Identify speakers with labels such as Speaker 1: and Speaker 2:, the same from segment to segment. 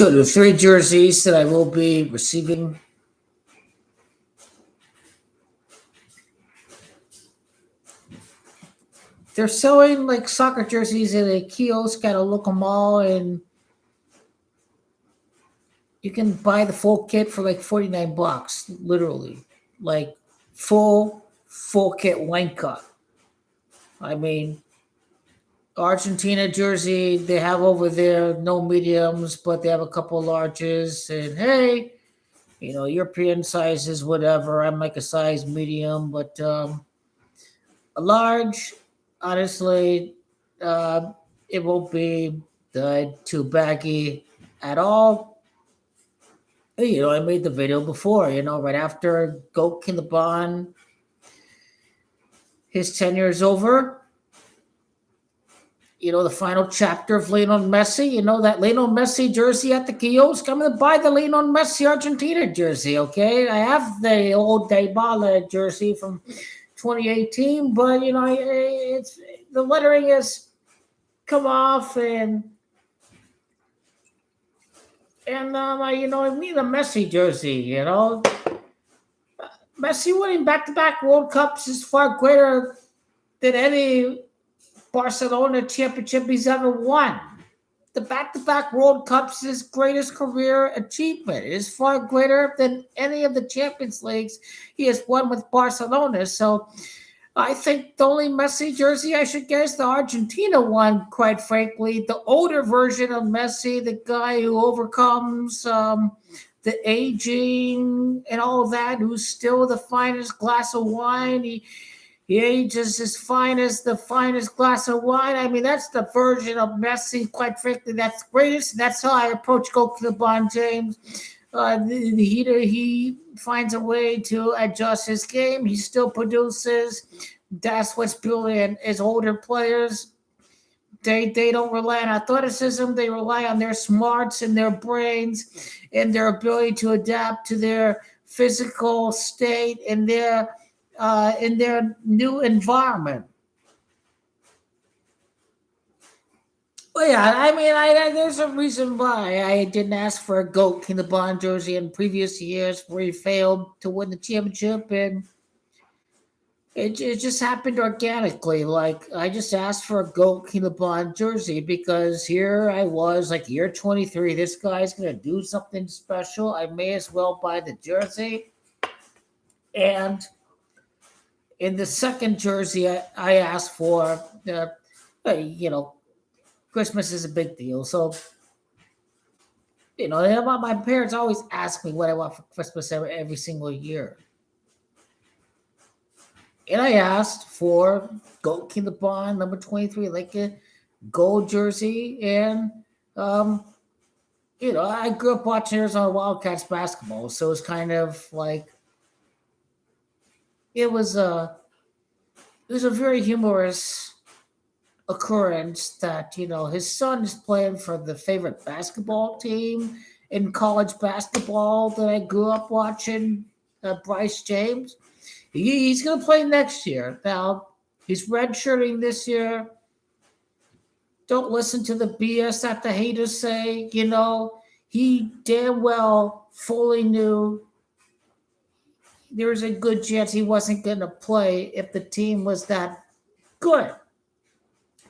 Speaker 1: So the three jerseys that I will be receiving. They're selling like soccer jerseys at a kiosk at a local mall, and you can buy the full kit for like $49, literally, like full kit line cut. I mean, Argentina jersey they have over there, no mediums, but they have a couple larges. And hey, European sizes, whatever. I'm like a size medium, but a large, honestly, uh, it won't be too baggy at all. I made the video before, right after Goat Kinlaban, his tenure is over. The final chapter of Lionel Messi, that Lionel Messi jersey at the kiosk. I'm going to buy the Lionel Messi Argentina jersey, okay? I have the old Dybala jersey from 2018, but, it's the lettering has come off, I need a Messi jersey, Messi winning back-to-back World Cups is far greater than any Barcelona championship he's ever won. The back-to-back World Cups is his greatest career achievement. It is far greater than any of the Champions Leagues he has won with Barcelona. So I think the only Messi jersey I should get is the Argentina one, quite frankly. The older version of Messi, the guy who overcomes the aging and all that, who's still the finest glass of wine. He ages as fine as the finest glass of wine. I mean, that's the version of Messi, quite frankly, that's greatest. That's how I approach Coach LeBron James. He finds a way to adjust his game. He still produces. That's what's brilliant. As older players, they don't rely on athleticism. They rely on their smarts and their brains and their ability to adapt to their physical state and in their new environment. Well, yeah, I mean, there's a reason why I didn't ask for a Goat in the Bond jersey in previous years where he failed to win the championship, and it just happened organically. Like, I just asked for a Goat in the Bond jersey because here I was, like, year 23. This guy's going to do something special. I may as well buy the jersey. And in the second jersey, I asked for, Christmas is a big deal. So, my parents always ask me what I want for Christmas every single year. And I asked for Gold King the Bond, number 23, like a gold jersey. And, um, I grew up watching Arizona Wildcats basketball. So it's kind of like, it was a, it was a very humorous occurrence that his son is playing for the favorite basketball team in college basketball that I grew up watching, Bryce James. He's going to play next year. Now he's redshirting this year. Don't listen to the BS that the haters say. He damn well fully knew there was a good chance he wasn't going to play if the team was that good.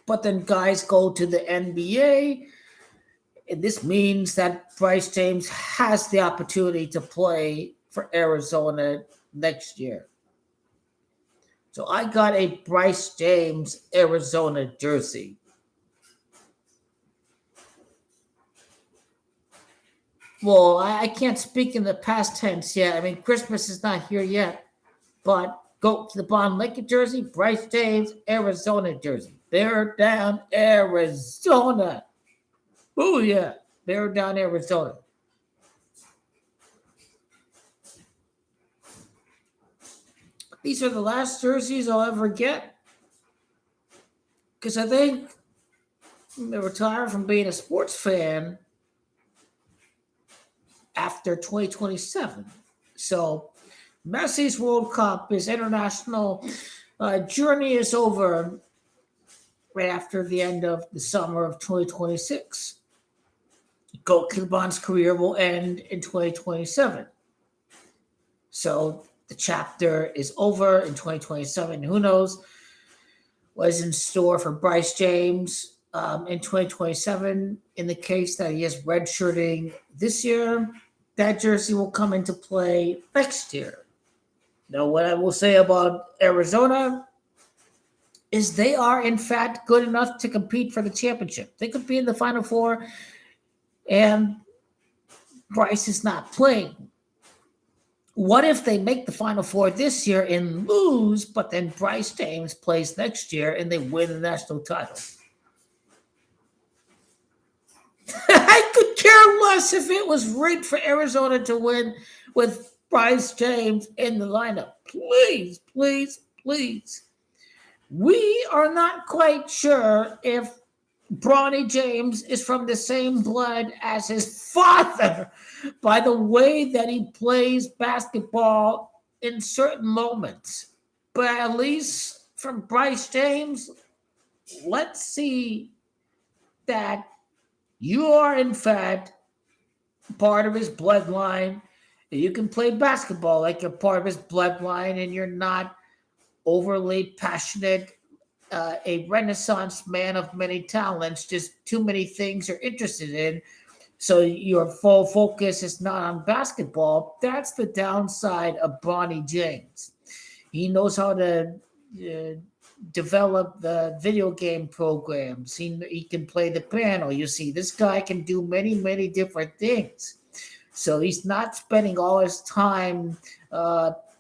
Speaker 1: But then guys go to the NBA, and this means that Bryce James has the opportunity to play for Arizona next year. So I got a Bryce James Arizona jersey. Well, I can't speak in the past tense yet. I mean, Christmas is not here yet, but go to the Bond Lake jersey, Bryce James Arizona jersey. Bear down Arizona. Oh yeah, bear down Arizona. These are the last jerseys I'll ever get because I think I retire from being a sports fan after 2027. So Messi's World Cup, his international journey is over right after the end of the summer of 2026. Goat Kilbon's career will end in 2027. So the chapter is over in 2027. Who knows what is in store for Bryce James in 2027? In the case that he is redshirting this year, that jersey will come into play next year. Now, what I will say about Arizona is they are, in fact, good enough to compete for the championship. They could be in the Final Four, and Bryce is not playing. What if they make the Final Four this year and lose, but then Bryce James plays next year and they win the national title? I could care less if it was rigged for Arizona to win with Bryce James in the lineup. Please, please, please. We are not quite sure if Bronny James is from the same blood as his father by the way that he plays basketball in certain moments. But at least from Bryce James, let's see that you are, in fact, part of his bloodline. You can play basketball like you're part of his bloodline and you're not overly passionate, a renaissance man of many talents, just too many things you're interested in. So your full focus is not on basketball. That's the downside of Bronny James. He knows how to develop the video game programs. He can play the piano. You see, this guy can do many, many different things. So he's not spending all his time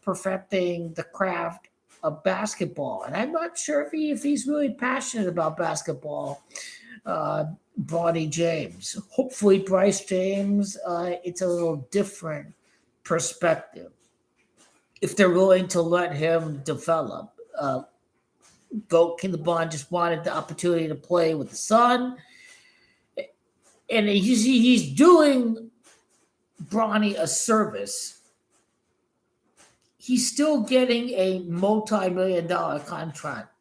Speaker 1: perfecting the craft of basketball. And I'm not sure if he's really passionate about basketball, Bronny James. Hopefully, Bryce James, it's a little different perspective if they're willing to let him develop. Goat Kinlabon just wanted the opportunity to play with the son. And he's doing Bronny a service. He's still getting a multi-million-dollar contract.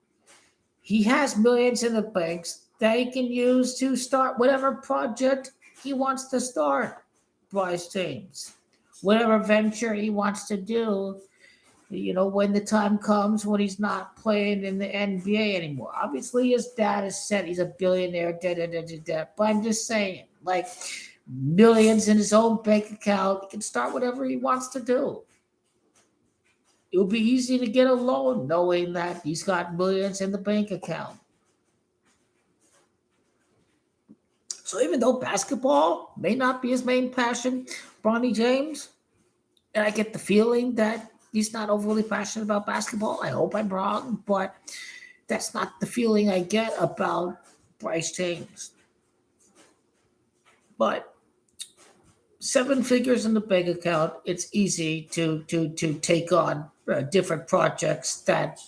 Speaker 1: He has millions in the banks that he can use to start whatever project he wants to start, Bryce James. Whatever venture he wants to do, when the time comes when he's not playing in the NBA anymore. Obviously, his dad has said he's a billionaire, but I'm just saying, like, millions in his own bank account, he can start whatever he wants to do. It would be easy to get a loan knowing that he's got millions in the bank account. So even though basketball may not be his main passion, Bronny James, and I get the feeling that he's not overly passionate about basketball. I hope I'm wrong, but that's not the feeling I get about Bryce James. But 7 figures in the bank account, it's easy to take on different projects that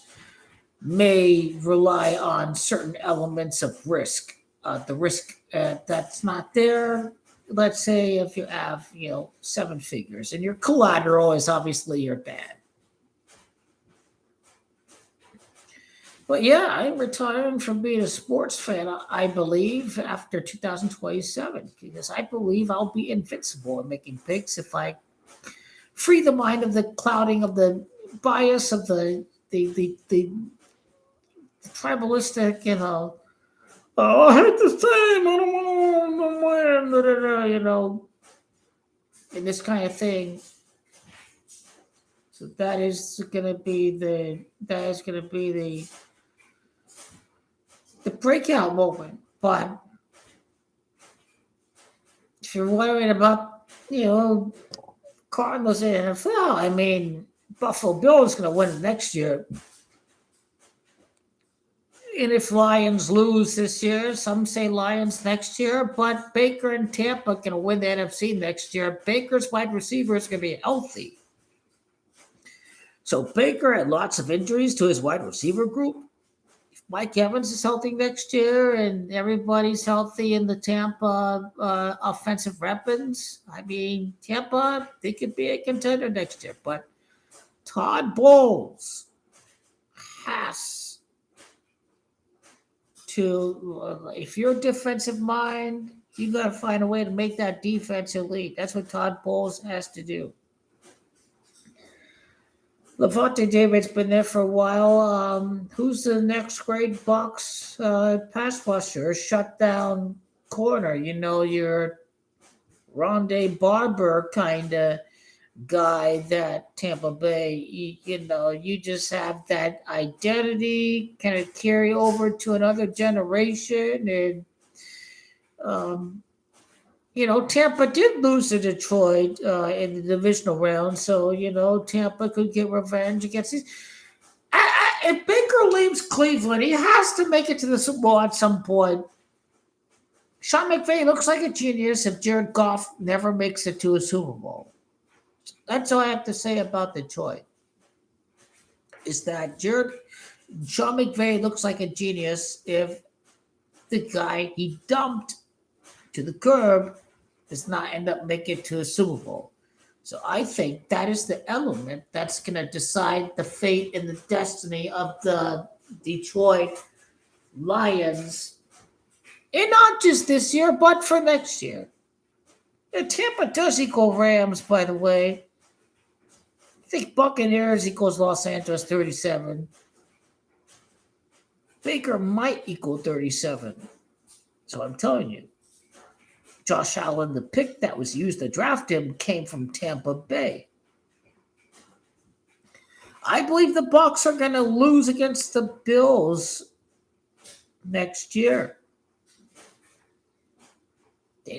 Speaker 1: may rely on certain elements of risk. The risk that's not there. Let's say if you have 7 figures and your collateral is obviously your dad. But yeah, I'm retiring from being a sports fan, I believe, after 2027, because I believe I'll be invincible in making picks if I free the mind of the clouding of the bias of the tribalistic, oh, I hate this team, I don't want to win, and this kind of thing. So that is going to be the breakout moment. But if you're worried about, Cardinals in the NFL, I mean, Buffalo Bills going to win next year. And if Lions lose this year, some say Lions next year, but Baker and Tampa going to win the NFC next year. Baker's wide receiver is going to be healthy. So Baker had lots of injuries to his wide receiver group. If Mike Evans is healthy next year and everybody's healthy in the Tampa offensive weapons, I mean, Tampa, they could be a contender next year. But Todd Bowles has if you're a defensive mind, you got to find a way to make that defense elite. That's what Todd Bowles has to do. Levante David's been there for a while. Who's the next great Bucks pass rusher, shutdown corner? Your Rondé Barber kind of guy that Tampa Bay, you just have that identity kind of carry over to another generation. And, Tampa did lose to Detroit in the divisional round. So, Tampa could get revenge against these. If Baker leaves Cleveland, he has to make it to the Super Bowl at some point. Sean McVay looks like a genius if Jared Goff never makes it to a Super Bowl. That's all I have to say about Detroit. Is that Sean McVay looks like a genius if the guy he dumped to the curb does not end up making it to a Super Bowl. So I think that is the element that's going to decide the fate and the destiny of the Detroit Lions. And not just this year, but for next year. And Tampa does equal Rams, by the way. I think Buccaneers equals Los Angeles 37. Baker might equal 37. So I'm telling you, Josh Allen, the pick that was used to draft him, came from Tampa Bay. I believe the Bucs are going to lose against the Bills next year.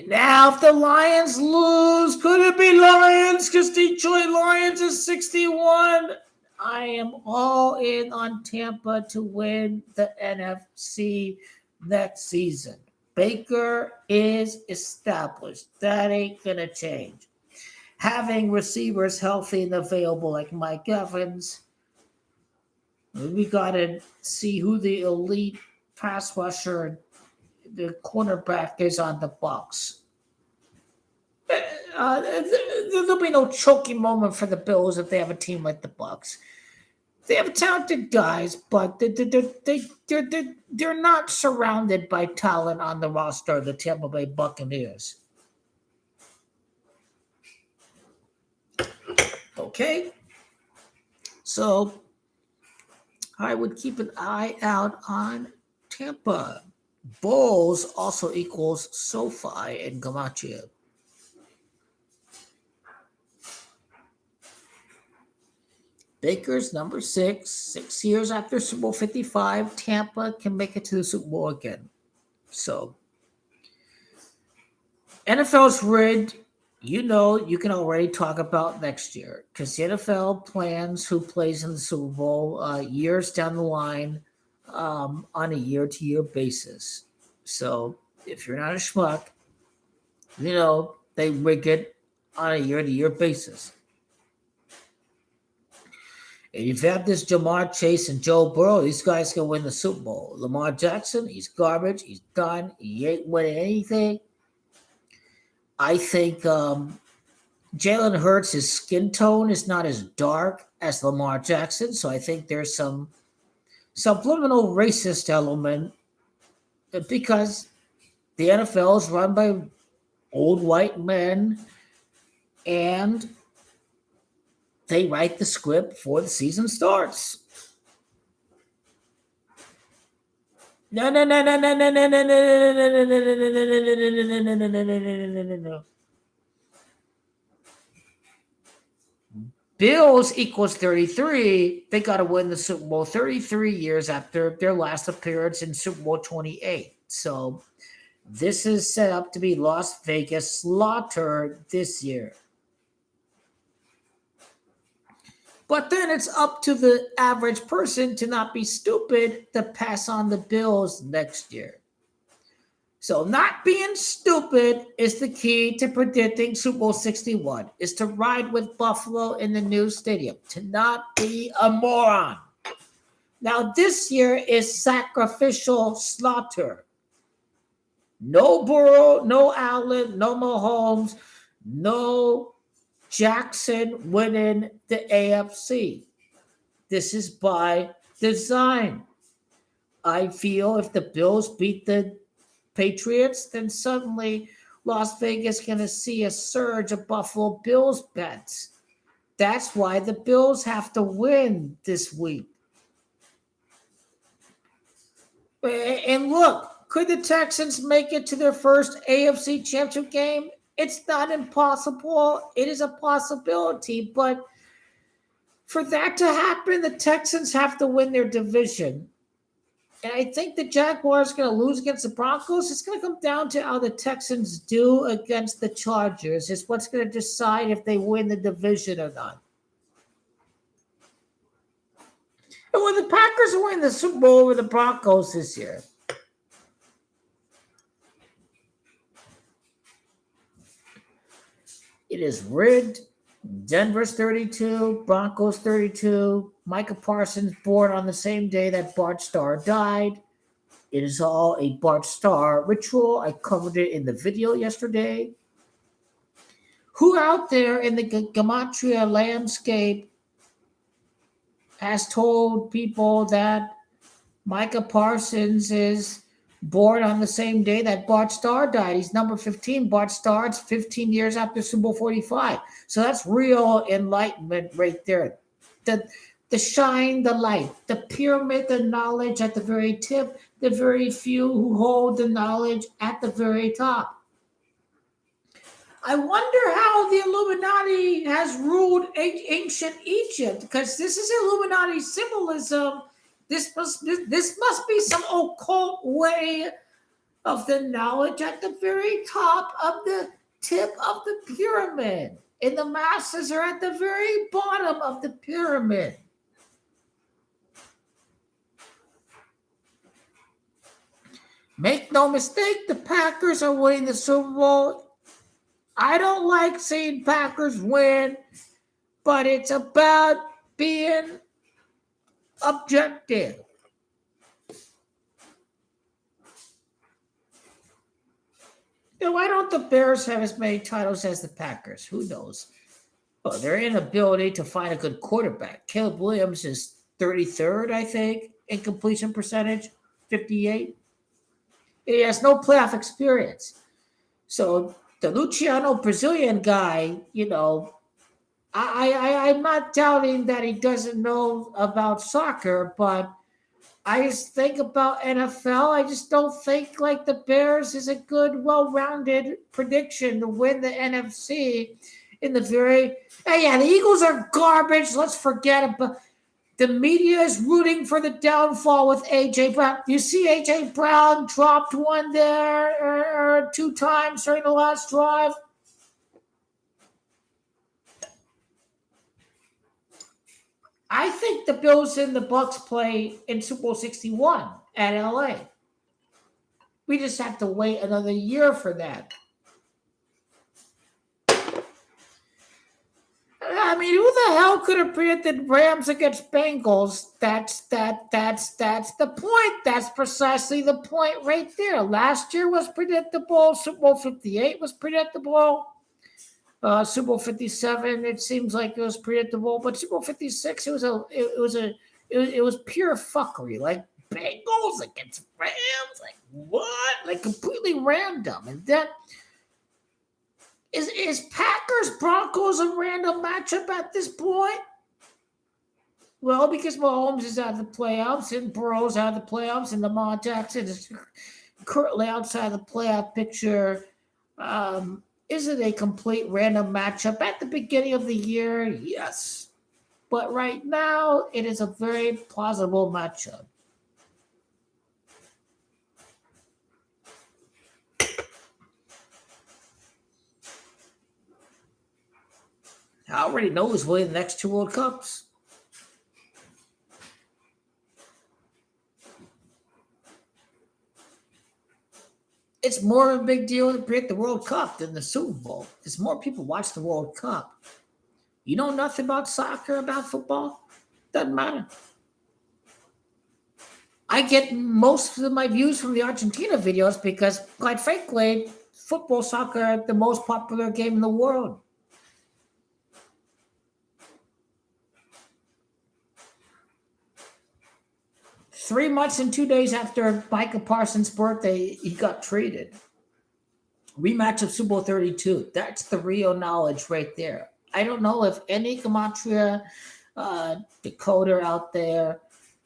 Speaker 1: Now, if the Lions lose, could it be Lions? Because Detroit Lions is 61. I am all in on Tampa to win the NFC next season. Baker is established. That ain't going to change. Having receivers healthy and available like Mike Evans, we got to see who the elite pass rusher, the cornerback is on the Bucs. There'll be no choking moment for the Bills if they have a team like the Bucs. They have talented guys, but they're not surrounded by talent on the roster of the Tampa Bay Buccaneers. Okay? So I would keep an eye out on Tampa. Bowls also equals SoFi and Gematria. Baker's number 6. 6 years after Super Bowl 55, Tampa can make it to the Super Bowl again. So, NFL's rigged. You can already talk about next year because the NFL plans who plays in the Super Bowl years down the line on a year-to-year basis. So, if you're not a schmuck, they rig it on a year-to-year basis. And you've had this Jamar Chase and Joe Burrow. These guys can win the Super Bowl. Lamar Jackson, he's garbage. He's done. He ain't winning anything. I think Jalen Hurts, his skin tone is not as dark as Lamar Jackson. So I think there's some subliminal racist element because the NFL is run by old white men and they write the script before the season starts. No. Bills equals 33. They got to win the Super Bowl 33 years after their last appearance in Super Bowl 28. So this is set up to be Las Vegas slaughter this year. But then it's up to the average person to not be stupid to pass on the Bills next year. So not being stupid is the key to predicting Super Bowl 61, is to ride with Buffalo in the new stadium, to not be a moron. Now this year is sacrificial slaughter. No Burrow, no Allen, no Mahomes, no Jackson winning the AFC. This is by design. I feel if the Bills beat the Patriots, then suddenly Las Vegas going to see a surge of Buffalo Bills bets. That's why the Bills have to win this week. And look, could the Texans make it to their first AFC championship game? It's not impossible. It is a possibility. But for that to happen, the Texans have to win their division. And I think the Jaguars are going to lose against the Broncos. It's going to come down to how the Texans do against the Chargers. It's what's going to decide if they win the division or not. And when the Packers win the Super Bowl over the Broncos this year, it is rigged. Denver's 32, Broncos 32. Micah Parsons born on the same day that Bart Starr died. It is all a Bart Starr ritual. I covered it in the video yesterday. Who out there in the gematria landscape has told people that Micah Parsons is born on the same day that Bart Starr died? He's number 15. Bart Starr, it's 15 years after Super Bowl 45. So that's real enlightenment right there. The shine, the light, the pyramid, the knowledge at the very tip, the very few who hold the knowledge at the very top. I wonder how the Illuminati has ruled ancient Egypt, because this is Illuminati symbolism. This must be some occult way of the knowledge at the very top of the tip of the pyramid. And the masses are at the very bottom of the pyramid. Make no mistake, the Packers are winning the Super Bowl. I don't like seeing Packers win, but it's about being objective. Why don't the Bears have as many titles as the Packers? Who knows? Well, their inability to find a good quarterback. Caleb Williams is 33rd, I think, in completion percentage, 58. He has no playoff experience. So the Luciano Brazilian guy, I'm not doubting that he doesn't know about soccer, but I just think about NFL. I just don't think like the Bears is a good, well-rounded prediction to win the NFC in the very. Hey, yeah, the Eagles are garbage. Let's forget about. The media is rooting for the downfall with A.J. Brown. You see A.J. Brown dropped one there or 2 times during the last drive. I think the Bills and the Bucks play in Super Bowl 61 at LA. We just have to wait another year for that. I mean, who the hell could have predicted Rams against Bengals? That's the point. That's precisely the point right there. Last year was predictable. Super Bowl 58 was predictable. Super Bowl 57, it seems like it was predictable, but Super Bowl 56, it was pure fuckery. Like Bengals against Rams, like what? Like completely random. And then is Packers Broncos a random matchup at this point? Well, because Mahomes is out of the playoffs and Burrow's out of the playoffs and Lamar Jackson is currently outside the playoff picture. Is it a complete random matchup at the beginning of the year? Yes. But right now, it is a very plausible matchup. I already know who's winning the next 2 World Cups. It's more of a big deal to predict the World Cup than the Super Bowl. Because more people watch the World Cup. You know nothing about soccer, about football? Doesn't matter. I get most of my views from the Argentina videos because, quite frankly, football, soccer are the most popular game in the world. 3 months and 2 days after Micah Parsons' birthday, he got traded. Rematch of Super Bowl 32. That's the real knowledge right there. I don't know if any Gematria decoder out there,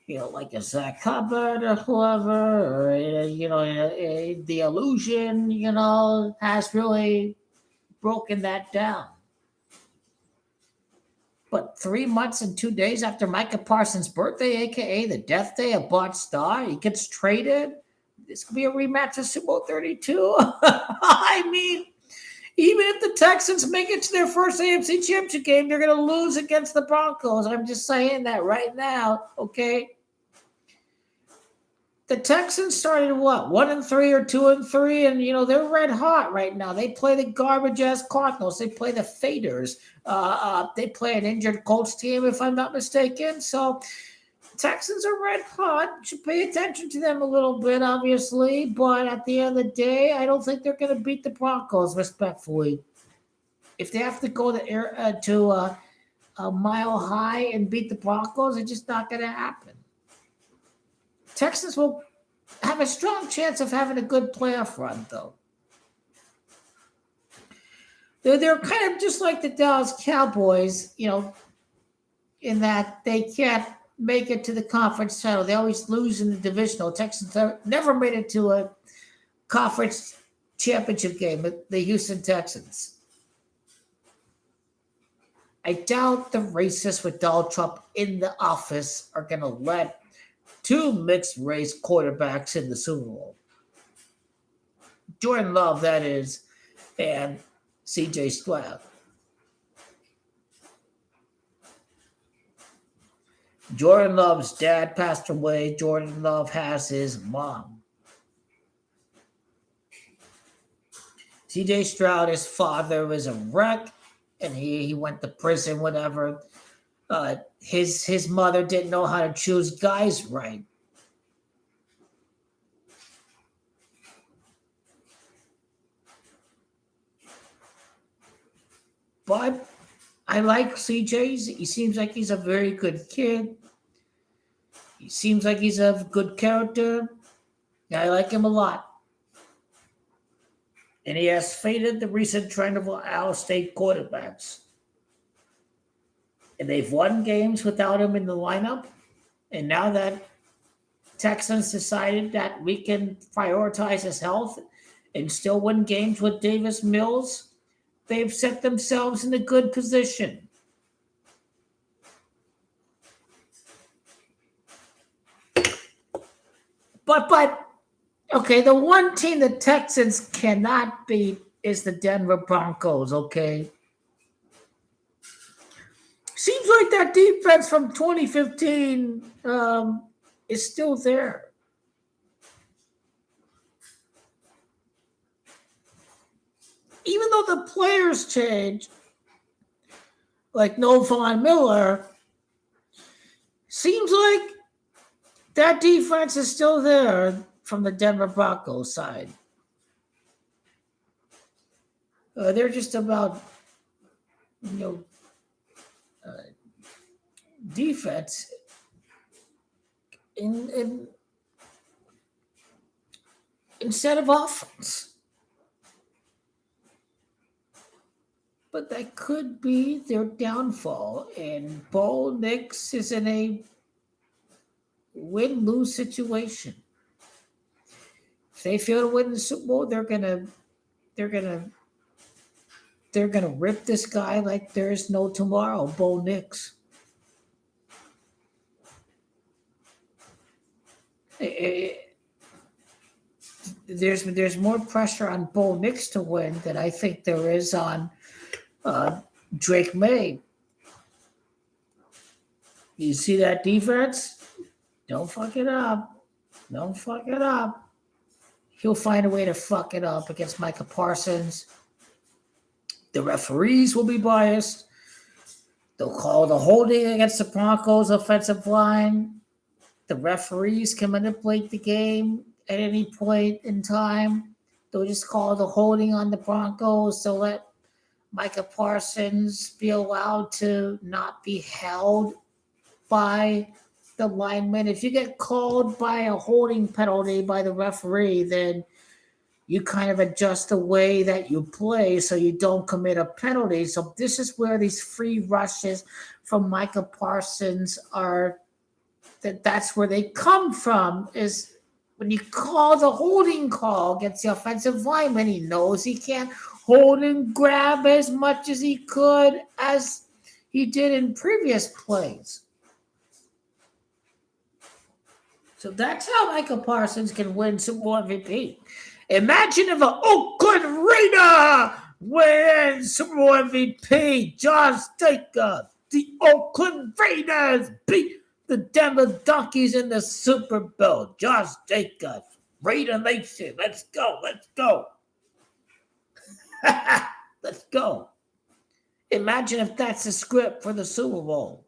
Speaker 1: like a Zach Hubbard or whoever, or, the illusion, has really broken that down. But 3 months and 2 days after Micah Parsons' birthday, aka the death day of Bart Starr, he gets traded. This could be a rematch of Super Bowl 32. I mean, even if the Texans make it to their first AFC Championship game, they're going to lose against the Broncos. I'm just saying that right now, okay? The Texans started what, 1-3 or 2-3, and they're red hot right now. They play the garbage ass Cardinals. They play the Faders. They play an injured Colts team, if I'm not mistaken. So Texans are red hot. Should pay attention to them a little bit, obviously. But at the end of the day, I don't think they're going to beat the Broncos, respectfully. If they have to go to a Mile High and beat the Broncos, it's just not going to happen. Texans will have a strong chance of having a good playoff run, though. They're kind of just like the Dallas Cowboys, in that they can't make it to the conference title. They always lose in the divisional. Texans never made it to a conference championship game, the Houston Texans. I doubt the racists with Donald Trump in the office are going to let two mixed-race quarterbacks in the Super Bowl. Jordan Love, that is, and C.J. Stroud. Jordan Love's dad passed away. Jordan Love has his mom. C.J. Stroud, his father, was a wreck, and he went to prison, whatever. His mother didn't know how to choose guys right. But I like CJ. He seems like he's a very good kid. He seems like he's a good character. I like him a lot. And he has faded the recent trend of Ohio State quarterbacks. And they've won games without him in the lineup. And now that Texans decided that we can prioritize his health and still win games with Davis Mills, they've set themselves in a good position. But okay, the one team the Texans cannot beat is the Denver Broncos, okay? Seems like that defense from 2015 is still there. Even though the players change, like no Von Miller, seems like that defense is still there from the Denver Broncos side. They're just about, defense instead of offense. But that could be their downfall. And Bo Nix is in a win-lose situation. If they fail to win the Super Bowl, they're gonna rip this guy like there's no tomorrow. Bo Nix. There's more pressure on Bo Nix to win than I think there is on Drake May. You see that defense? Don't fuck it up. Don't fuck it up. He'll find a way to fuck it up against Micah Parsons. The referees will be biased. They'll call the holding against the Broncos offensive line. The referees can manipulate the game at any point in time. They'll just call the holding on the Broncos to let Micah Parsons be allowed to not be held by the lineman. If you get called by a holding penalty by the referee, then you kind of adjust the way that you play so you don't commit a penalty. So this is where these free rushes from Micah Parsons are. That's where they come from. Is when you call the holding call against the offensive lineman, he knows he can't hold and grab as much as he could as he did in previous plays. So that's how Michael Parsons can win Super Bowl MVP. Imagine if an Oakland Raider wins Super Bowl MVP. Josh Jacobs, the Oakland Raiders beat the Denver Donkeys in the Super Bowl. Josh Jacobs, Raider Nation. Let's go. Let's go. Let's go. Imagine if that's the script for the Super Bowl.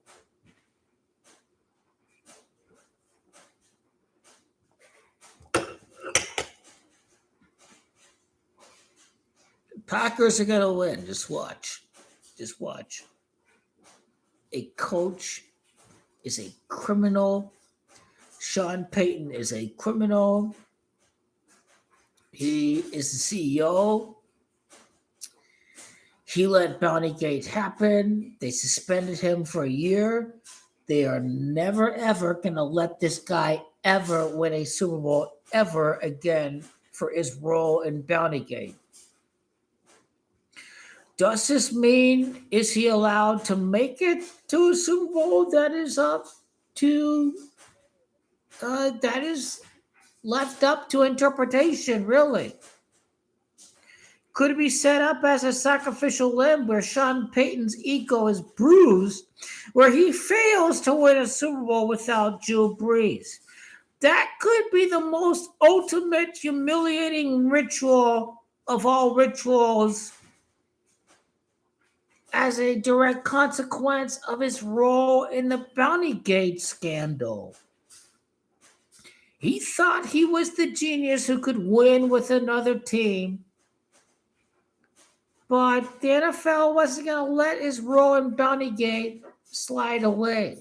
Speaker 1: Packers are going to win. Just watch. Just watch. A coach is a criminal. Sean Payton is a criminal. He is the CEO. He let Bountygate happen. They suspended him for a year. They are never, ever going to let this guy ever win a Super Bowl ever again for his role in Bountygate. Does this mean, is he allowed to make it to a Super Bowl? That is up to, that is left up to interpretation, really. Could it be set up as a sacrificial lamb where Sean Payton's ego is bruised, where he fails to win a Super Bowl without Drew Brees? That could be the most ultimate humiliating ritual of all rituals as a direct consequence of his role in the Bountygate scandal. He thought he was the genius who could win with another team, but the NFL wasn't going to let his role in Bountygate slide away.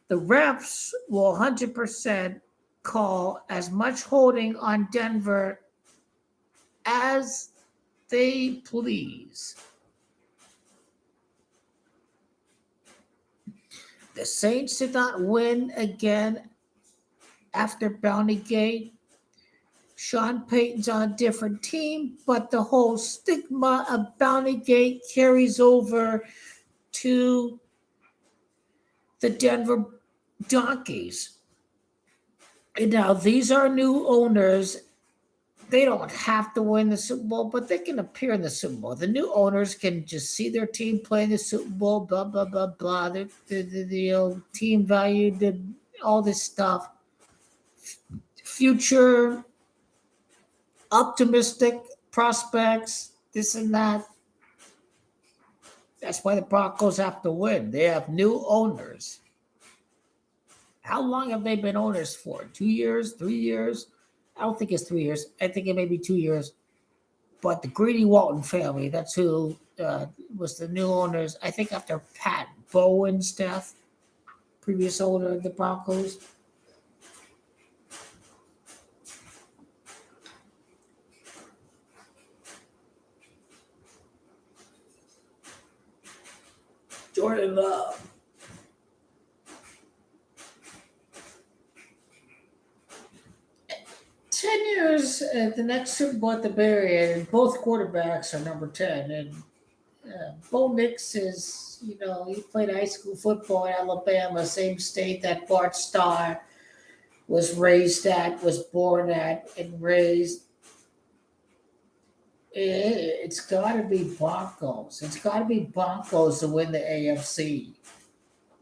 Speaker 1: The refs will 100% call as much holding on Denver as they please. The Saints did not win again after Bountygate. Sean Payton's on a different team, but the whole stigma of Bountygate carries over to the Denver Donkeys. And now these are new owners. They don't have to win the Super Bowl, but they can appear in the Super Bowl. The new owners can just see their team play in the Super Bowl, blah, blah, blah, blah. The team value, all this stuff. Future optimistic prospects, this and that. That's why the Broncos have to win. They have new owners. How long have they been owners for? 2 years? 3 years? I don't think it's 3 years. I think it may be 2 years. But the Greedy Walton family, that's who was the new owners, I think after Pat Bowen's death, previous owner of the Broncos. Jordan Love. Years the next Super Bowl at the Barrier, and both quarterbacks are number 10. And Bo Nix is, he played high school football in Alabama, same state that Bart Starr was raised at, was born at, and raised. It's got to be Broncos. It's got to be Broncos to win the AFC.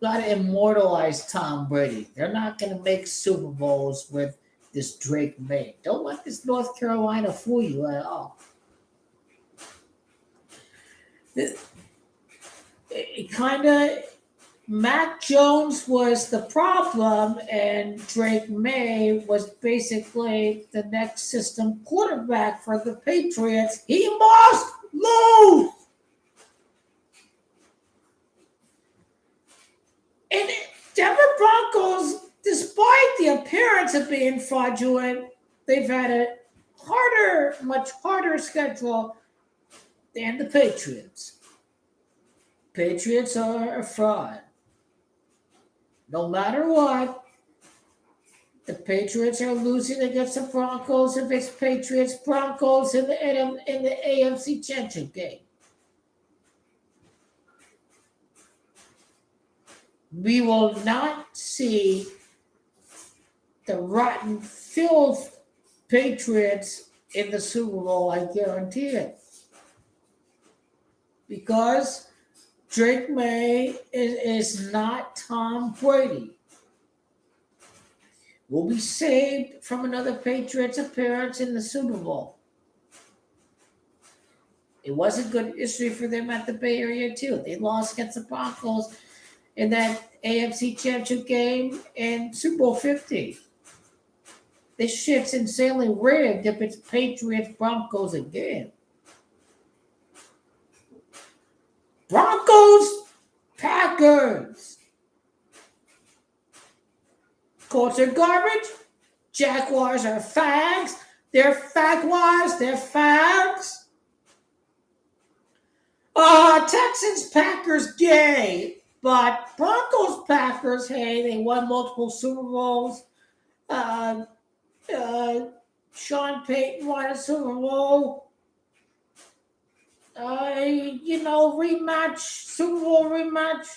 Speaker 1: Got to immortalize Tom Brady. They're not going to make Super Bowls with this Drake May. Don't let this North Carolina fool you at all. It kind of, Mac Jones was the problem, and Drake May was basically the next system quarterback for the Patriots. He must lose. And Denver Broncos, despite the appearance of being fraudulent, they've had a much harder schedule than the Patriots. Patriots are a fraud. No matter what, the Patriots are losing against the Broncos if it's Patriots Broncos in the AFC Championship game. We will not see the rotten filth Patriots in the Super Bowl, I guarantee it. Because Drake May is not Tom Brady. Will be saved from another Patriots appearance in the Super Bowl. It wasn't good history for them at the Bay Area, too. They lost against the Broncos in that AFC Championship game in Super Bowl 50. This shit's insanely rigged if it's Patriots Broncos again. Broncos Packers. Colts are garbage. Jaguars are fags. They're fagwires. They're fags. Texans Packers gay. But Broncos Packers, hey, they won multiple Super Bowls. Sean Payton won a Super Bowl. Rematch, Super Bowl rematch.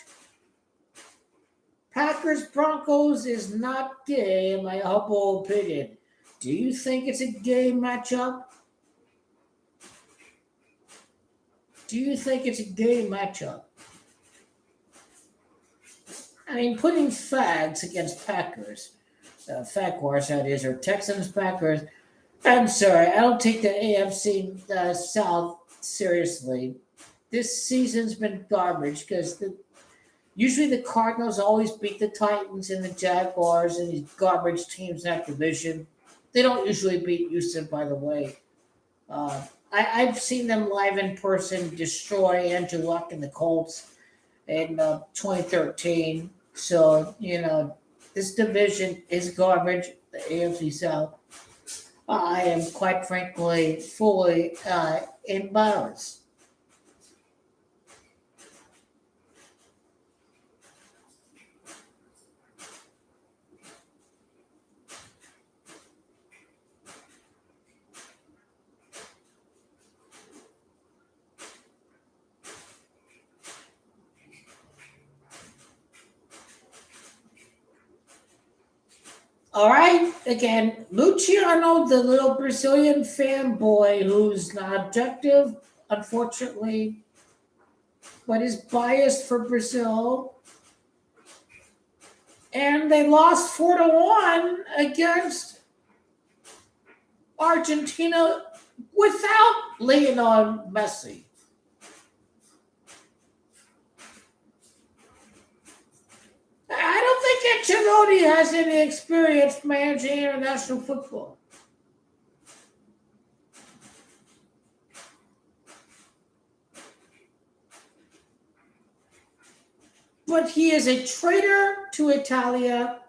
Speaker 1: Packers Broncos is not gay, in my humble opinion. Do you think it's a gay matchup? Do you think it's a gay matchup? I mean, putting fags against Packers, Fagwars that is, or Texans Packers. I'm sorry, I don't take the AFC South seriously. This season's been garbage because usually the Cardinals always beat the Titans and the Jaguars and these garbage teams in that division. They don't usually beat Houston, by the way. I've seen them live in person destroy Andrew Luck and the Colts in 2013. So, this division is garbage, the AFC South. I am quite frankly fully embarrassed. All right, again, Luciano, the little Brazilian fanboy who's not objective, unfortunately, but is biased for Brazil. And they lost 4-1 against Argentina without Lionel Messi. I don't think Ancelotti has any experience managing international football. But he is a traitor to Italia.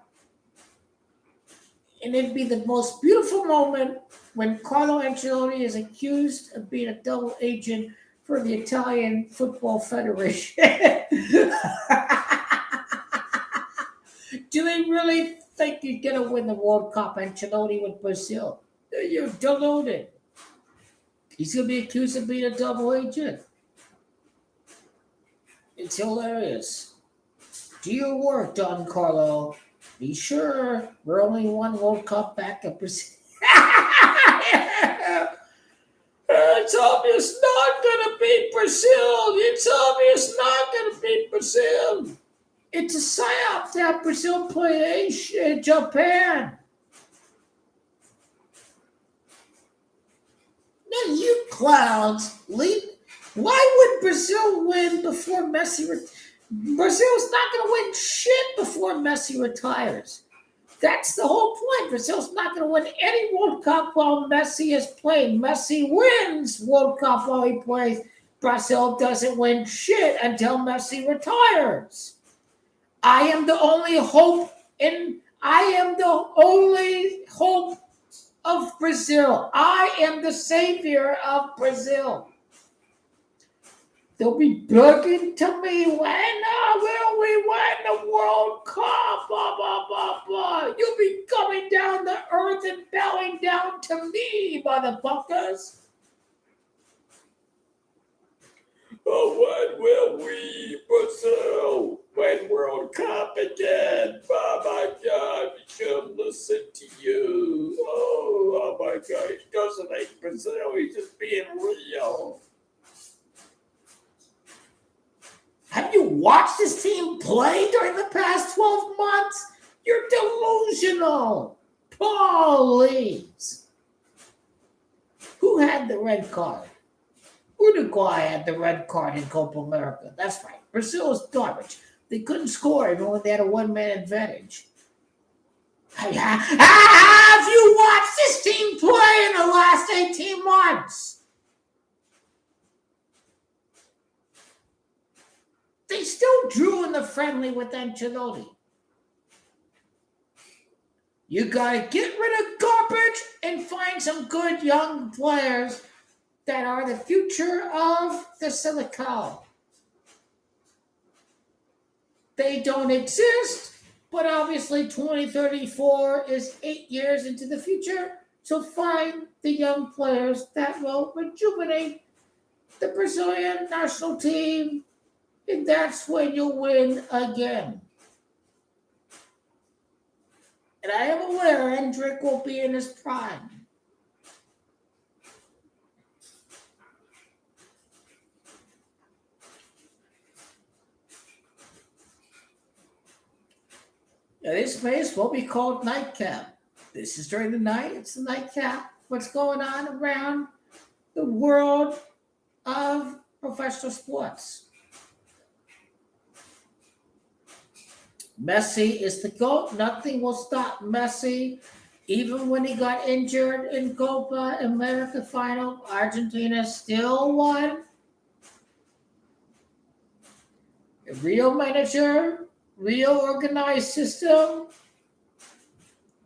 Speaker 1: And it'd be the most beautiful moment when Carlo Ancelotti is accused of being a double agent for the Italian Football Federation. Do they really think you're going to win the World Cup, Ancelotti, with Brazil? You're deluded. He's going to be accused of being a double agent. It's hilarious. Do your work, Don Carlo. Be sure we're only one World Cup back at Brazil. It's obvious not going to beat Brazil. It's obvious not going to beat Brazil. It's a psyop to have Brazil play Japan. Now, you clowns, why would Brazil win before Messi? Brazil's not going to win shit before Messi retires. That's the whole point. Brazil's not going to win any World Cup while Messi is playing. Messi wins World Cup while he plays. Brazil doesn't win shit until Messi retires. I am the only hope I am the only hope of Brazil. I am the savior of Brazil. They'll be begging to me, when will we win the World Cup? Blah, blah, blah, blah. You'll be coming down the earth and bowing down to me, motherfuckers. Oh, when will we, Brazil, win World Cup again? Oh my God, we should listen to you. Oh my God, he doesn't hate Brazil, he's just being real. Have you watched this team play during the past 12 months? You're delusional. Please. Who had the red card? Uruguay had the red card in Copa America. That's right. Brazil is garbage. They couldn't score even when they had a one-man advantage. Have you watched this team play in the last 18 months? They still drew in the friendly with Ancelotti. You gotta get rid of garbage and find some good young players that are the future of the Silicon. They don't exist, but obviously 2034 is 8 years into the future. So find the young players that will rejuvenate the Brazilian national team, and that's when you'll win again. And I am aware Hendrick will be in his prime. Now, this may as well be called Nightcap. This is during the night. It's the Nightcap. What's going on around the world of professional sports? Messi is the GOAT. Nothing will stop Messi. Even when he got injured in Copa America final, Argentina still won. A real manager, real organized system,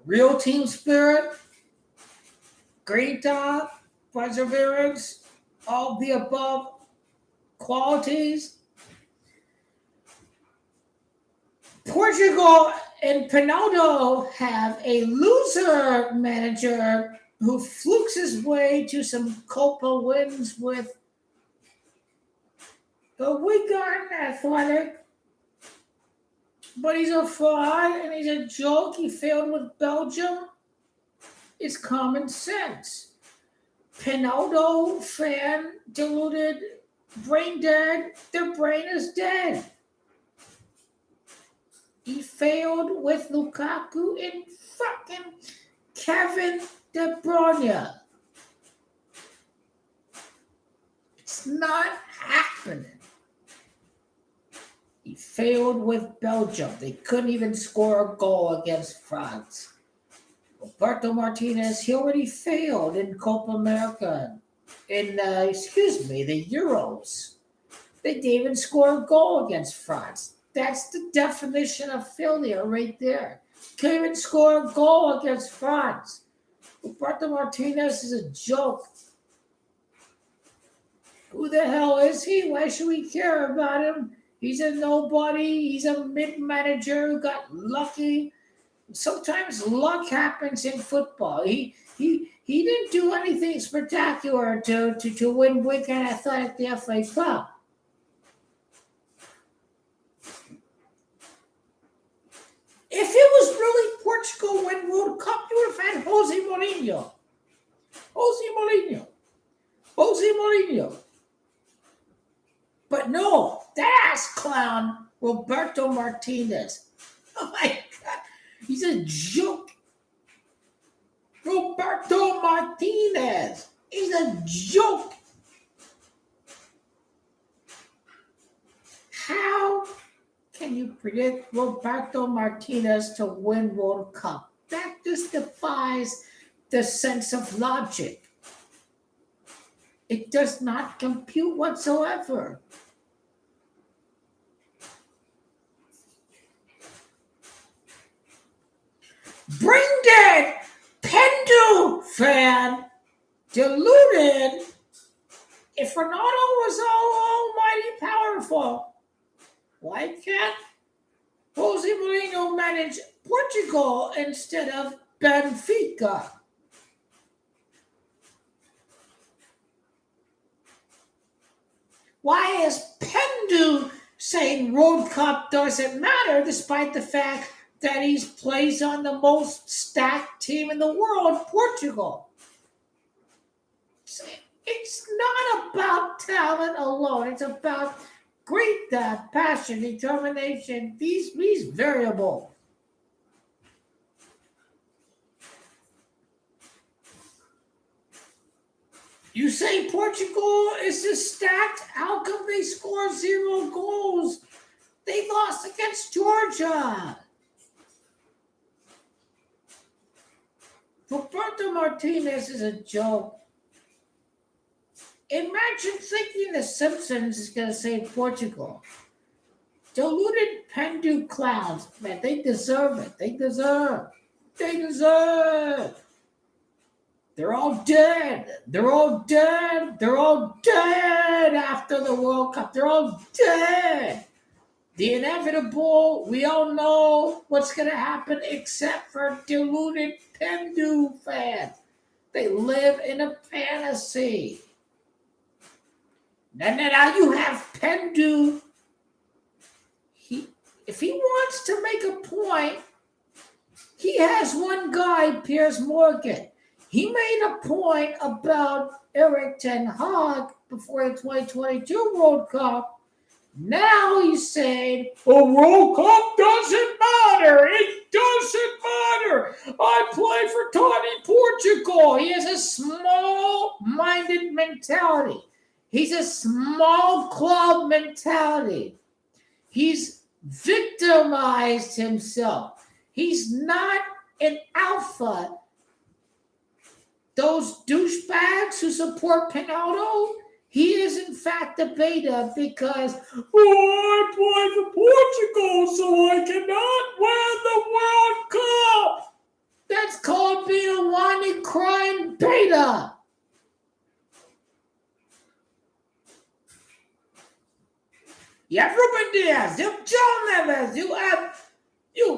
Speaker 1: real team spirit, great perseverance, all the above qualities. Portugal and Pinaldo have a loser manager who flukes his way to some Copa wins with the Wigan Athletic. But he's a fraud and he's a joke. He failed with Belgium. It's common sense. Pinaldo fan, deluded, brain dead. Their brain is dead. He failed with Lukaku and fucking Kevin De Bruyne. It's not happening. He failed with Belgium. They couldn't even score a goal against France. Roberto Martinez, he already failed in Copa America, in the Euros. They didn't even score a goal against France. That's the definition of failure right there. Can't even score a goal against France. Roberto Martinez is a joke. Who the hell is he? Why should we care about him? He's a nobody. He's a mid-manager who got lucky. Sometimes luck happens in football. He didn't do anything spectacular to win Wigan Athletic the FA Cup. If it was really Portugal win World Cup, you would have had Jose Mourinho. But no, that ass clown, Roberto Martinez. Oh my God, he's a joke. Roberto Martinez, he's a joke. How can you predict Roberto Martinez to win World Cup? That just defies the sense of logic. It does not compute whatsoever. Bring that Pendu fan deluded. If Ronaldo was almighty powerful, why can't Jose Mourinho manage Portugal instead of Benfica? Why is Pendu saying World Cup doesn't matter despite the fact that he plays on the most stacked team in the world, Portugal? It's not about talent alone. It's about great passion, determination, these variables. You say Portugal is just stacked? How come they score 0 goals? They lost against Georgia. Roberto Martinez is a joke. Imagine thinking The Simpsons is going to save Portugal. Deluded Pendu clowns, man, they deserve it. They deserve. They're all dead. They're all dead after the World Cup. They're all dead. The inevitable, we all know what's going to happen except for deluded Pendu fans. They live in a fantasy. Now you have Pendu. If he wants to make a point, he has one guy, Piers Morgan. He made a point about Erik ten Hag before the 2022 World Cup. Now he's saying, a World Cup doesn't matter. It doesn't matter. I play for tiny Portugal. He has a small-minded mentality. He's a small club mentality. He's victimized himself. He's not an alpha. Those douchebags who support Pinaldo, he is in fact a beta because, I play for Portugal so I cannot win the World Cup. That's called being a whining, crying beta. You have Ruben Diaz, you have John Neves, you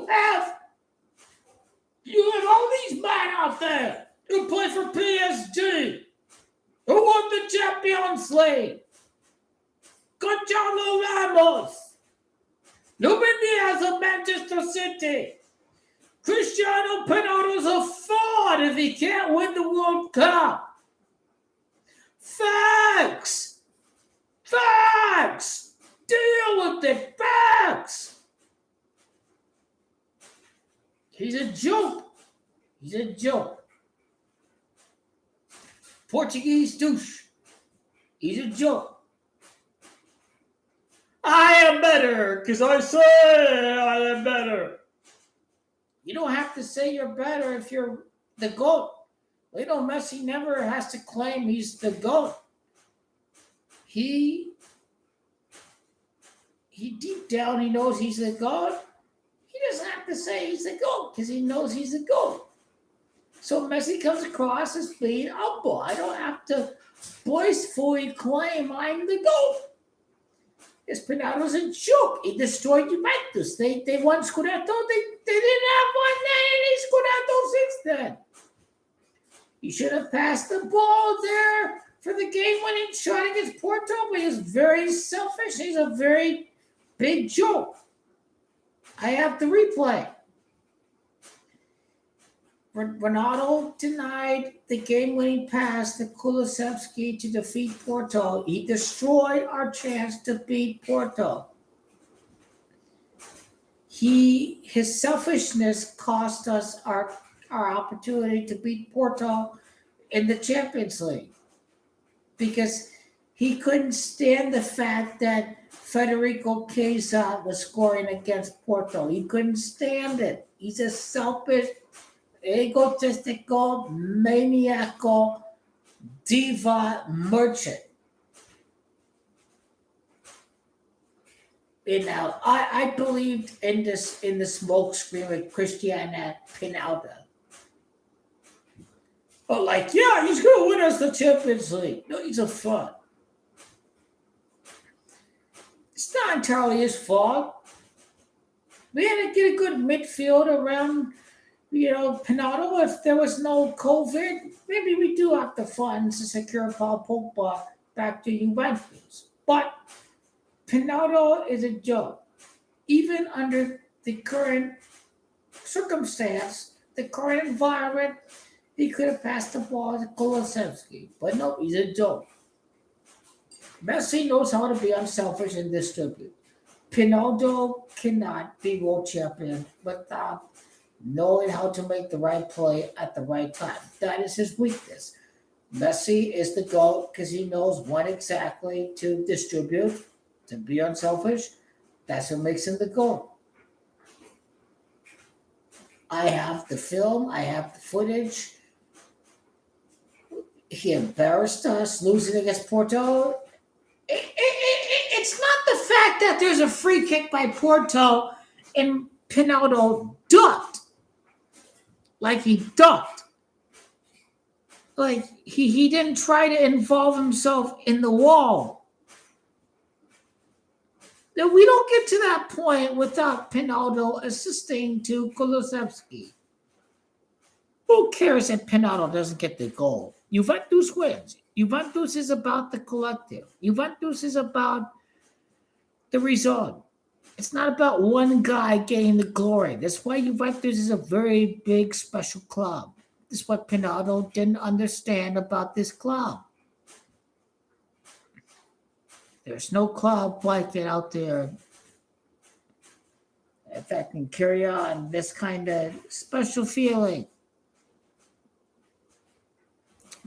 Speaker 1: have all these men out there who play for PSG, who won the Champions League. Gonzalo Ramos, Ruben Diaz of Manchester City. Cristiano Ronaldo's a fraud if he can't win the World Cup. Facts. Deal with it. Facts. He's a joke. Portuguese douche. He's a joke. I am better because I say I am better. You don't have to say you're better if you're the GOAT. Lionel Messi never has to claim he's the GOAT. He deep down, he knows he's the GOAT. He doesn't have to say he's the GOAT because he knows he's the GOAT. So Messi comes across as being humble. I don't have to boastfully claim I'm the GOAT. Espinato's a joke. He destroyed Juventus. They won Scudetto. They didn't have one any Scudetto since then. He should have passed the ball there for the game-winning shot against Porto, but he was very selfish. He's a very big joke. I have the replay. Ronaldo denied the game-winning pass to Kulusevski to defeat Porto. He destroyed our chance to beat Porto. His selfishness cost us our opportunity to beat Porto in the Champions League because he couldn't stand the fact that Federico Chiesa was scoring against Porto. He couldn't stand it. He's a selfish, egotistical, maniacal, diva merchant. I believed in this in the smoke screen with Cristiano Pinalda. But like, yeah, he's gonna win us the Champions League. No, he's a fraud. It's not entirely his fault. We had to get a good midfield around, Pinado. If there was no COVID, maybe we do have the funds to secure Paul Pogba back to Juventus. But Pinado is a joke. Even under the current circumstance, the current environment, he could have passed the ball to Kulusevski. But no, he's a joke. Messi knows how to be unselfish and distribute. Pinaldo cannot be world champion without knowing how to make the right play at the right time. That is his weakness. Messi is the GOAT because he knows when exactly to distribute, to be unselfish. That's what makes him the GOAT. I have the film, I have the footage. He embarrassed us losing against Porto. It's not the fact that there's a free kick by Porto and Pinaldo ducked. Like he ducked. Like he didn't try to involve himself in the wall. Now, we don't get to that point without Pinaldo assisting to Kulusevski. Who cares if Pinaldo doesn't get the goal? Juventus wins. Juventus is about the collective. Juventus is about the result. It's not about one guy getting the glory. That's why Juventus is a very big, special club. This is what Pinaldo didn't understand about this club. There's no club like it out there that can carry on this kind of special feeling.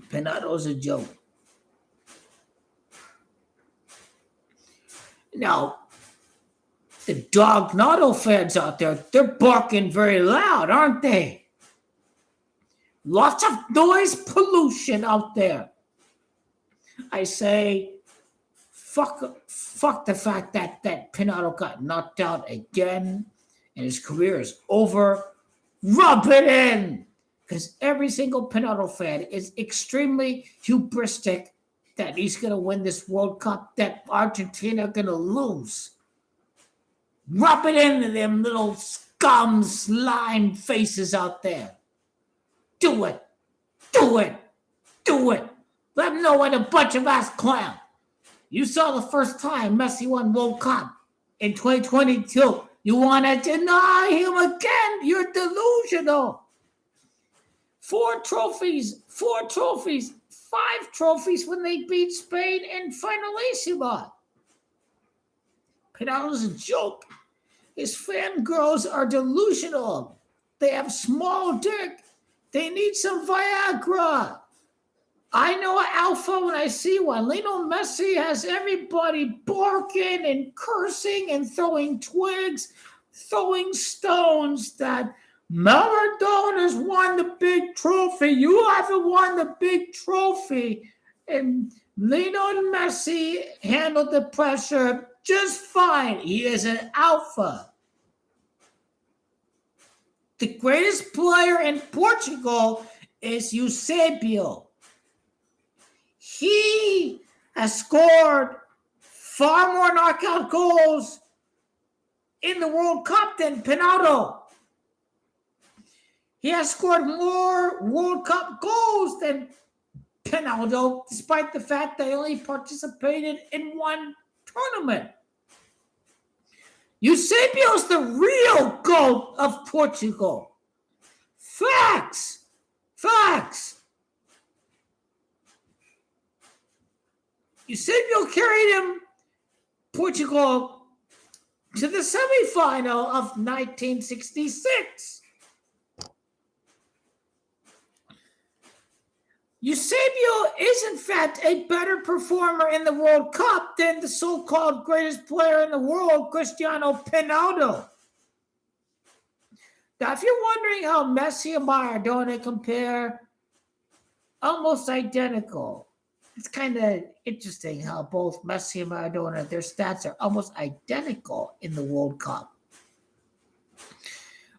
Speaker 1: Pinaldo's a joke. Now, the Dognado fans out there, they're barking very loud, aren't they? Lots of noise pollution out there. I say, fuck the fact that Pinaldo got knocked out again and his career is over. Rub it in! Because every single Pinaldo fan is extremely hubristic that he's going to win this World Cup, that Argentina going to lose. Rub it into them little scum slime faces out there. Do it. Do it. Do it. Let them know what a bunch of ass clowns. You saw the first time Messi won World Cup in 2022. You want to deny him again? You're delusional. 4 trophies, 5 trophies when they beat Spain in Finalissima. Pinaldo's a joke. His fangirls are delusional. They have small dick. They need some Viagra. I know an alpha when I see one. Lionel Messi has everybody barking and cursing and throwing twigs, throwing stones that Maradona's won the big trophy. You haven't won the big trophy. And Lionel Messi handled the pressure just fine. He is an alpha. The greatest player in Portugal is Eusebio. He has scored far more knockout goals in the World Cup than Pinaldo. He has scored more World Cup goals than Pinaldo, despite the fact they only participated in one tournament. Eusebio's the real GOAT of Portugal. Facts. Facts. Eusebio carried Portugal to the semifinal of 1966. Eusebio is, in fact, a better performer in the World Cup than the so-called greatest player in the world, Cristiano Pinaldo. Now, if you're wondering how Messi and Maradona compare, almost identical. It's kind of interesting how both Messi and Maradona, their stats are almost identical in the World Cup.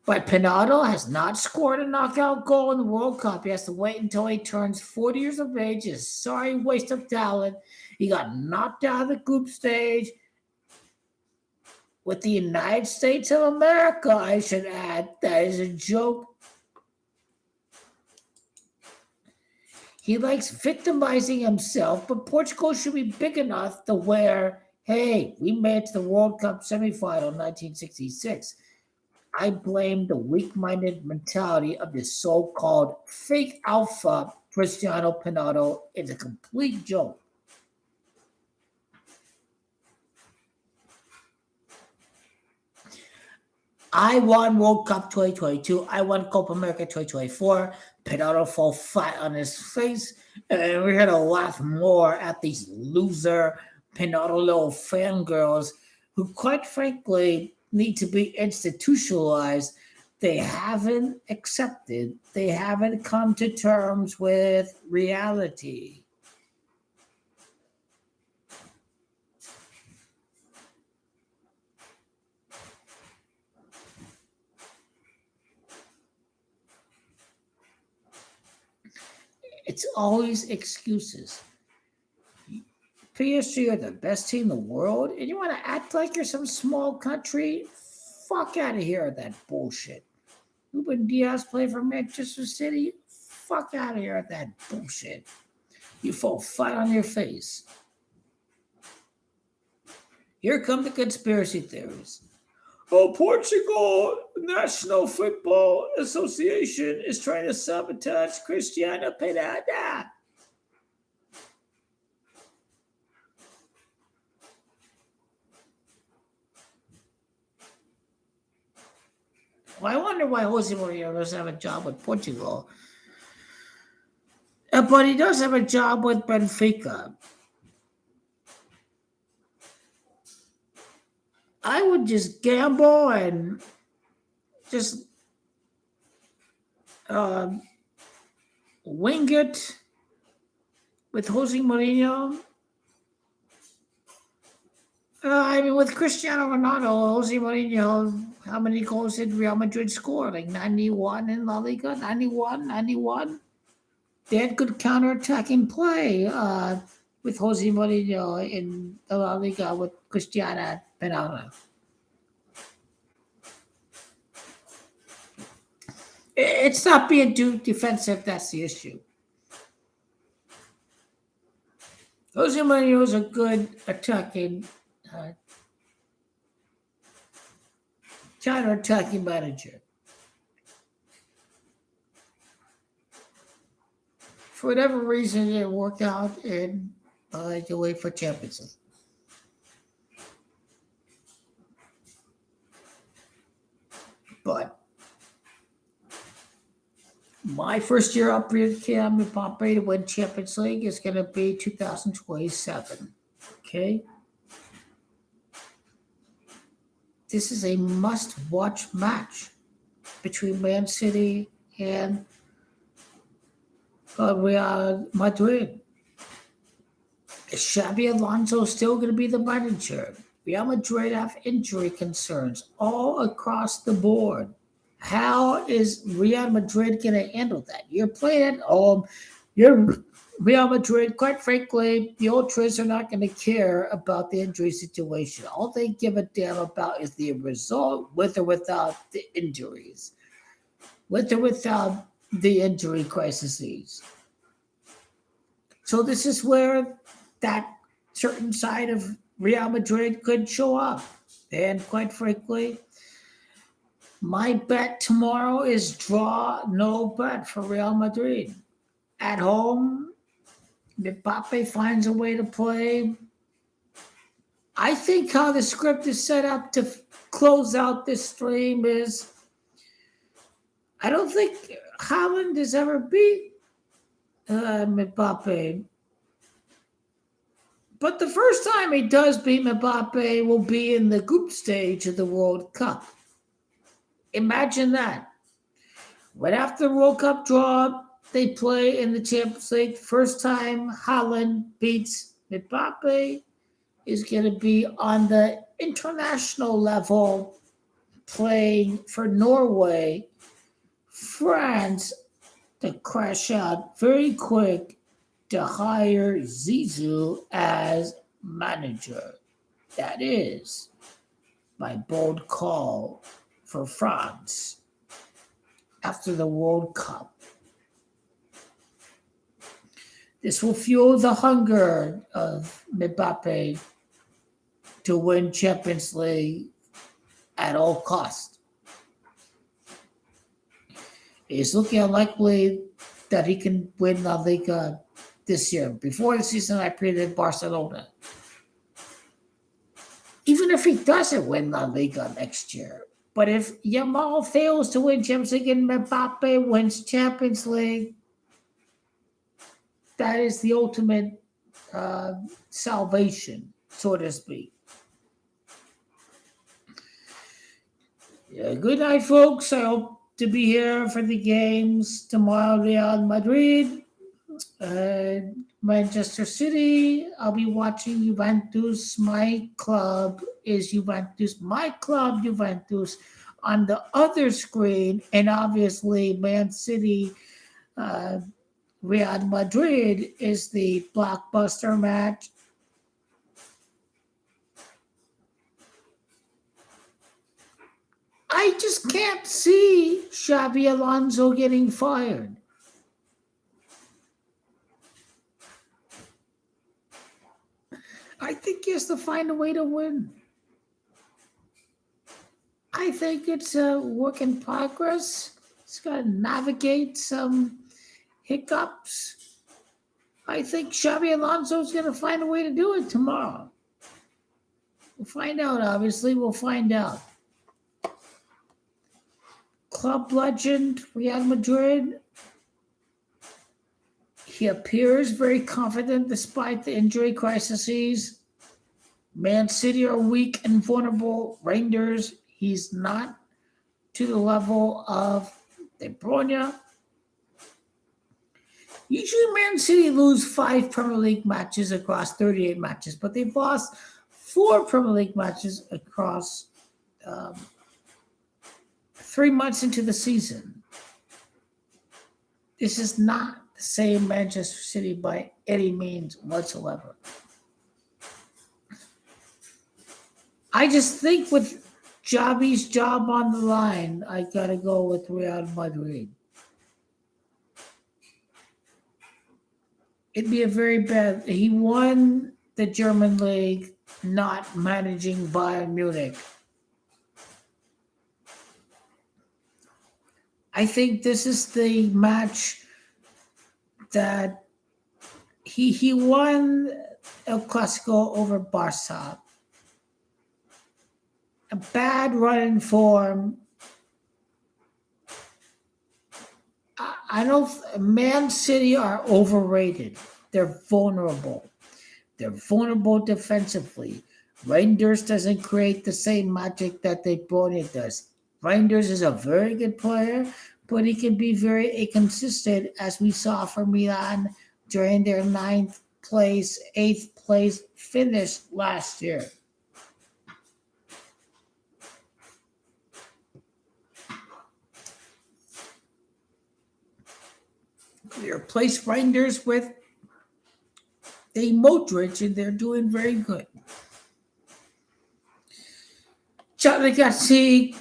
Speaker 1: But Pinado has not scored a knockout goal in the World Cup. He has to wait until he turns 40 years of age. It's a sorry waste of talent. He got knocked out of the group stage with the United States of America, I should add. That is a joke. He likes victimizing himself, but Portugal should be big enough to where, hey, we made it to the World Cup semifinal in 1966. I blame the weak-minded mentality of this so-called fake alpha Cristiano Ronaldo. It's a complete joke. I won World Cup 2022. I won Copa America 2024. Pinado fell flat on his face, and we're here to laugh more at these loser Pinado little fangirls who, quite frankly, need to be institutionalized. They haven't accepted, they haven't come to terms with reality. It's always excuses. PSG are the best team in the world, and you want to act like you're some small country? Fuck out of here with that bullshit. Ruben Diaz play for Manchester City? Fuck out of here with that bullshit. You fall flat on your face. Here come the conspiracy theories. Oh, Portugal National Football Association is trying to sabotage Cristiano Ronaldo. Well, I wonder why Jose Mourinho doesn't have a job with Portugal. But he does have a job with Benfica. I would just gamble and just um, wing it with Jose Mourinho. I mean, with Cristiano Ronaldo, Jose Mourinho, how many goals did Real Madrid score? Like 91 in La Liga? 91, 91. They had good counter-attacking play with Jose Mourinho in the La Liga with Cristiano Ronaldo. It's not being too defensive. That's the issue. Jose Mourinho is a good attacking, uh, counter-attacking manager. For whatever reason, it didn't work out in the UEFA Champions League. But my first year up here at Cam Mbappe to win Champions League is going to be 2027. Okay? This is a must-watch match between Man City and Real Madrid. Is Xabi Alonso still going to be the manager? Real Madrid have injury concerns all across the board. How is Real Madrid going to handle that? You're playing at home. You're Real Madrid. Quite frankly, the Ultras are not going to care about the injury situation. All they give a damn about is the result, with or without the injuries, with or without the injury crises. So this is where that certain side of Real Madrid could show up. And quite frankly, my bet tomorrow is draw no bet for Real Madrid. At home, Mbappe finds a way to play. I think how the script is set up to close out this stream is I don't think Haaland has ever beat Mbappe. But the first time he does beat Mbappe will be in the group stage of the World Cup. Imagine that. Right after the World Cup draw, they play in the Champions League. First time Holland beats Mbappe is going to be on the international level playing for Norway. France to crash out very quick to hire Zizou as manager. That is my bold call for France after the World Cup. This will fuel the hunger of Mbappe to win Champions League at all costs. It's looking unlikely that he can win La Liga this year. Before the season, I predicted Barcelona. Even if he doesn't win La Liga next year, but if Yamal fails to win Champions League and Mbappe wins Champions League, that is the ultimate salvation, so to speak. Yeah, good night, folks. I hope to be here for the games tomorrow. Real Madrid, Manchester City. I'll be watching Juventus. My club is Juventus. My club, Juventus, on the other screen, and obviously Man City. Real Madrid is the blockbuster match. I just can't see Xabi Alonso getting fired. I think he has to find a way to win. I think it's a work in progress. He's got to navigate some hiccups. I think Xabi Alonso is going to find a way to do it tomorrow. We'll find out, obviously. We'll find out. Club legend, Real Madrid. He appears very confident despite the injury crises. Man City are weak and vulnerable. Rangers, he's not to the level of De Bruyne. Usually Man City lose 5 Premier League matches across 38 matches, but they've lost 4 Premier League matches across 3 months into the season. This is not the same Manchester City by any means whatsoever. I just think with Xabi's job on the line, I got to go with Real Madrid. It'd be a very bad. He won the German league not managing Bayern Munich. I think this is the match that he won El Clasico over Barca. A bad run in form. I don't. Man City are overrated. They're vulnerable. They're vulnerable defensively. Rangers doesn't create the same magic that De Bruyne does. Reinders is a very good player, but he can be very inconsistent, as we saw from Milan during their 8th place finish last year. They replaced Reinders with a Modric, and they're doing very good. Ciao ragazzi.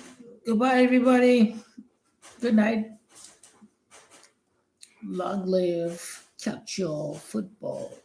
Speaker 1: Goodbye, everybody. Good night. Long live Calcio football.